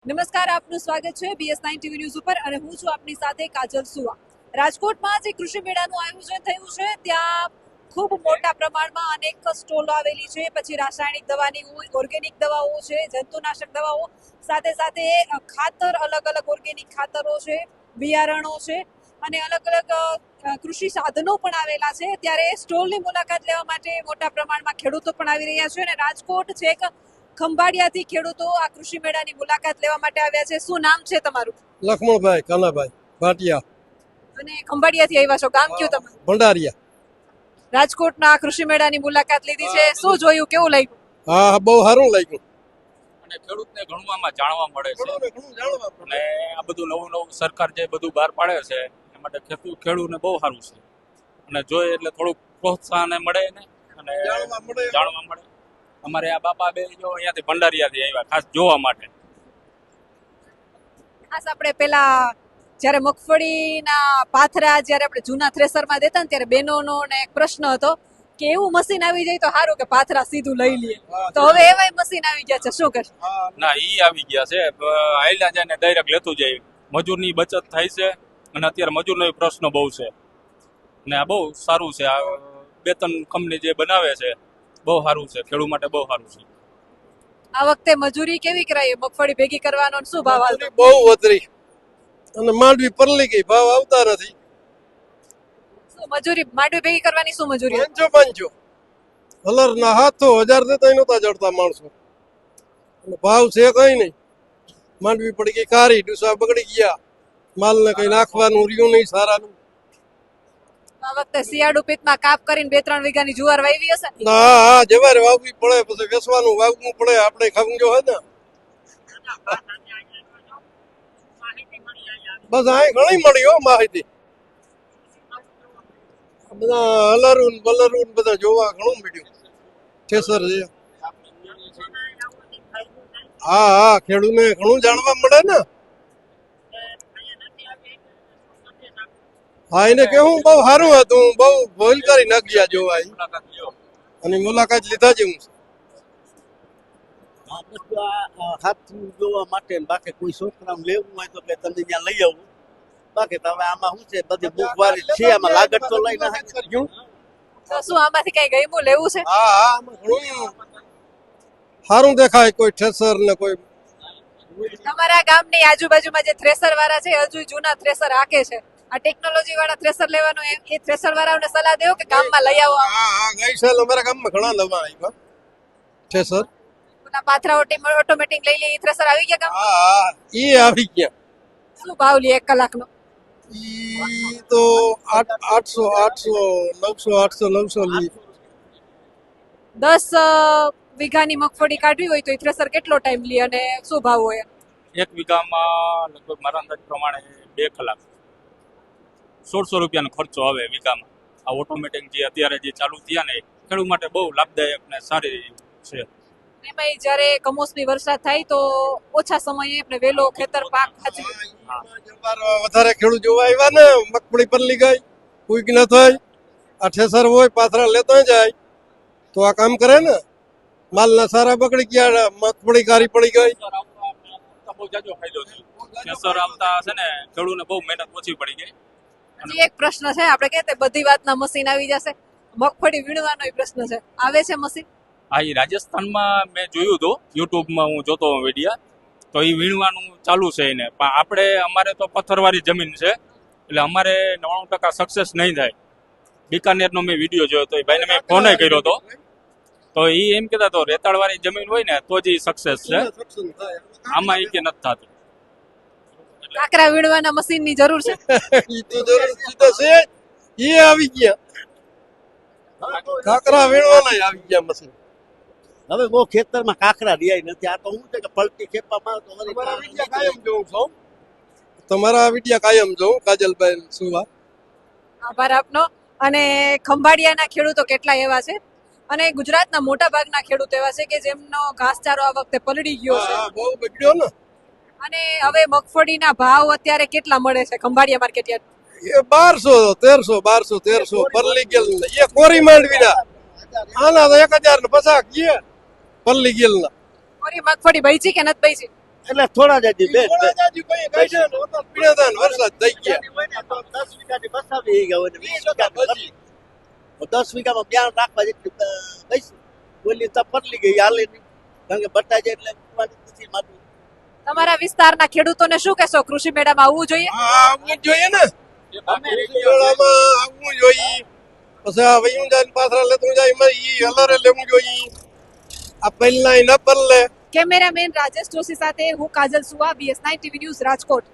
નમસ્કાર, આપનું સ્વાગત છે BS9 TV ન્યૂઝ ઉપર અને હું છું આપની સાથે કાજલ સુવા. રાજકોટમાં જે કૃષિ મેળાનું આયોજન થયું છે ત્યાં ખૂબ મોટા પ્રમાણમાં અનેક સ્ટોલો આવેલી છે. પછી રાસાયણિક દવાની હોય, ઓર્ગેનિક દવાઓ છે, જંતુનાશક દવાઓ, સાથે સાથે ખાતર, અલગ અલગ ઓર્ગેનિક ખાતરો છે, બિયારણો છે અને અલગ અલગ કૃષિ સાધનો પણ આવેલા છે. ત્યારે સ્ટોલની મુલાકાત લેવા માટે મોટા પ્રમાણમાં ખેડૂતો પણ આવી રહ્યા છે અને રાજકોટ છે એક ખંભાળિયાથી ખેડૂતો આ કૃષિ મેળાની મુલાકાત લેવા માટે આવ્યા છે. શું નામ છે તમારું? લક્ષ્મણભાઈ કાનાભાઈ ભાટિયા, અને ખંભાળિયાથી આવ્યા છો, ગામ કયું તમારું? ભંડારિયા. રાજકોટના આ કૃષિ મેળાની મુલાકાત લીધી છે, શું જોયું, કેવું લાગ્યું? હા, બહુ સારું લાગ્યું. અને ખેડૂતને ઘણું આમાં જાણવા મળે છે ઘણું જાણવા મળે. અને આ બધું નવું નવું સરકાર જે બધું બહાર પાડે છે એ માટે ખેડૂતને બહુ સારું છે અને જોઈએ એટલે થોડુંક પ્રોત્સાહન મળે ને અને જાણવા મળે. અમારે આ બાપા બે જો અહીંયાથી ભંડારિયાથી આવ્યા ખાસ જોવા માટે. ખાસ આપણે પેલા જ્યારે મગફળીના પાથરા જ્યારે આપણે જૂના થ્રેસરમાં દેતા ને ત્યારે બહેનોનો ને એક પ્રશ્ન હતો કે એવું મશીન આવી જાય તો સારું કે પાથરા સીધું લઈ લઈએ. તો હવે એવાય મશીન આવી ગયા છે, શું કરશે? ના, ઈ આવી ગયા છે, આયલા જાય ને ડાયરેક્ટ લેતું જાય. મજૂરની બચત થાય છે અને અત્યારે મજૂરનો પ્રશ્ન બહુ છે ને આ બહુ સારું છે. આ બે ત્રણ કંપની જે બનાવે છે બહુ સારું છે, ખેડૂત માટે બહુ સારું છે. આ વખતે મજૂરી કેવી કરાય? મગફળી ભેગી કરવાનો ને શું ભાવ આવતો? બહુ વધરી અને માંડવી પરલી ગઈ, ભાવ આવતા નથી. શું મજૂરી માંડવી ભેગી કરવાની શું મજૂરી? પાંચો હલર ના હાથો 1000 દેતા નહોતા જડતા માણસો. અને ભાવ છે કઈ નહીં. માંડવી પડી ગઈ કારી, ડુસા બગડી ગયા, માલ ને કઈ નાખવાનું રહ્યું નહીં સારાનું. આ વખતે શિયાળુ પિત્તમાં કાપ કરીને 2-3 વીઘાની જુવાર વાવી હશે? હા હા, જવારે વાવવી પડે, પછી વેસવાનું વાવવું પડે, આપણે ખાવું જો હે ને. બસ આ ઘણી મળી હો માહિતી. બધા હલરું બલરું બધા જોવા ઘણું મળ્યું. ઠેસર છે. હા હા, ખેડૂતને ઘણું જાણવા મળે ને. હા, એને કેવું બહુ સારું હતું, બહુ ભૂલ કરી નાખ્યા જોવા અને મુલાકાત લીધા જેવું છે. હાથ જોવા માટે બાકી કોઈ છોકરાને લેવું હોય તો તમે ત્યાં લઈ આવું. બાકી તો હવે આમાં શું છે, બધી બુકવારી છે, આમાં લાગત તો લઈ ના તો શું આમાંથી કઈ ગયમું લેવું છે? હા હા, ઘણું સારું દેખાય. કોઈ ઠેસર ને કોઈ તમારા ગામની આજુબાજુમાં જે થ્રેસર વાળા છે હજુ જૂના થ્રેસર હાકે છે, આ ટેકનોલોજી વાળા થ્રેસર લેવાનું એ થ્રેસર વાળાઓને સલાહ દેવો કે ગામમાં લઈ આવો. હા હા, ગઈ સાલ અમારા ગામમાં ઘણા નવા આવ્યા ઠેસર. પાથરા ઓટોમેટિક લઈ લે એ થ્રેસર આવી ગયા ગામ? હા હા, એ આવી ગયા. શું ભાવ લે 1 કલાકનો? ઈ તો 800 800 900 લી. 10 વીઘાની મગફળી કાઢવી હોય તો એ થ્રેસર કેટલો ટાઈમ લે અને શું ભાવ હોય? એક વીઘામાં લગભગ મારા અંદાજ પ્રમાણે 2 કલાક 1600 રૂપિયાનો ખર્ચો આવે વીઘામાં. આ ઓટોમેટિક જે અત્યારે જે ચાલુ થયા ને ખેડૂત માટે બહુ લાભદાયક ને સારી છે. એમાં જ્યારે કમોસમી વરસાદ થાય તો ઓછા સમયે આપણે વેલો ખેતર પાક વધારે ખેડૂત જોવા આવ્યા ને, મગફળી પરલી ગઈ, કોઈ ન થાય. આ ઠેસર હોય, પાથરા લેતો જાય તો આ કામ કરે ને. માલ ના સારા બગડી ગયા, મગફળી કારી પડી ગઈ. બહુ જાજો ફાયદો થયો. કેસર આવતા છે ને ખેડૂતને બહુ મહેનત ઓછી પડી ગઈ. હજી એક પ્રશ્ન છે, આપણે કહેતે બધી વાતના મશીન આવી જશે, મગફળી વીણવાનો પ્રશ્ન છે, આવે છે મશીન? હા, એ રાજસ્થાનમાં મેં જોયું હતું, યુટ્યુબમાં હું જોતો વિડીયો, તો એ વીણવાનું ચાલુ છે એને. પણ આપણે અમારે તો પથ્થરવાળી જમીન છે એટલે અમારે 99% સક્સેસ નહીં થાય. બિકાનેરનો મેં વિડીયો જોયો તો એ ભાઈને મેં ફોન કર્યો હતો, તો એ એમ કહેતા હતો રેતાળવાળી જમીન હોય ને તો જ એ સક્સેસ છે, આમાં એ કે નથી થતું. કાકરા વીણવાના મશીનની જરૂર છે? ઈ તો જરૂર છે, એ આવી ગયા. કાકરા વીણવાના આવી ગયા મશીન. હવે બહુ ખેતરમાં કાકરા રહ્યા નથી. આ તો શું છે કે પલટી ખેપા મારો તો તમારા વિડિયા કાયમ જોઉં છું. તમારા વિડિયા કાયમ જોઉં, કાજલભાઈ સુવા. આભાર આપનો. અને ખંભાળિયાના ખેડૂતો કેટલા એવા છે અને ગુજરાતના મોટા ભાગના ખેડૂતો એવા છે કે જેમનો ઘાસચારો આ વખતે પલળી ગયો છે. હા, બહુ બગડ્યો ને. અને હવે મગફળીના ભાવ અત્યારે કેટલા મળે છે ખંભાળિયા માર્કેટ યાર્ડ? એ 1200 1300 પરલી ગેલ એ કોરી માંડવી ના. આના તો 1050 ને 50 ગયા પરલી ગેલ ના. કોરી મગફળી બચી કે નથી બચી? એટલે થોડા જ હજી બે વરસાદ થઈ ગયા 10 વીઘાની બસાવી ગયા હોય ને 20 વીઘાની 10 વીઘામાં બ્યાણ રાખવા જેટલી બસ ઓલી તો પટલી ગઈ હાલે નહીં કારણ કે બટા જાય એટલે ઉગવાની નથી માથું. તમારા વિસ્તારના ખેડૂતોને શું કહેશો? કૃષિ મેળામાં આવવું જોઈએ? આવવું જ જોઈએ ને મેળામાં આવવું જોઈએ પછી આ વયું જાય ને પાછળ લેતું જાય એમાં ઈ હલરે લેવું જોઈએ આ પહેલા ન પરલે. કેમેરામેન રાજેશ જોશી સાથે હું કાજલ સુવા, BS9 TV ન્યૂઝ, રાજકોટ.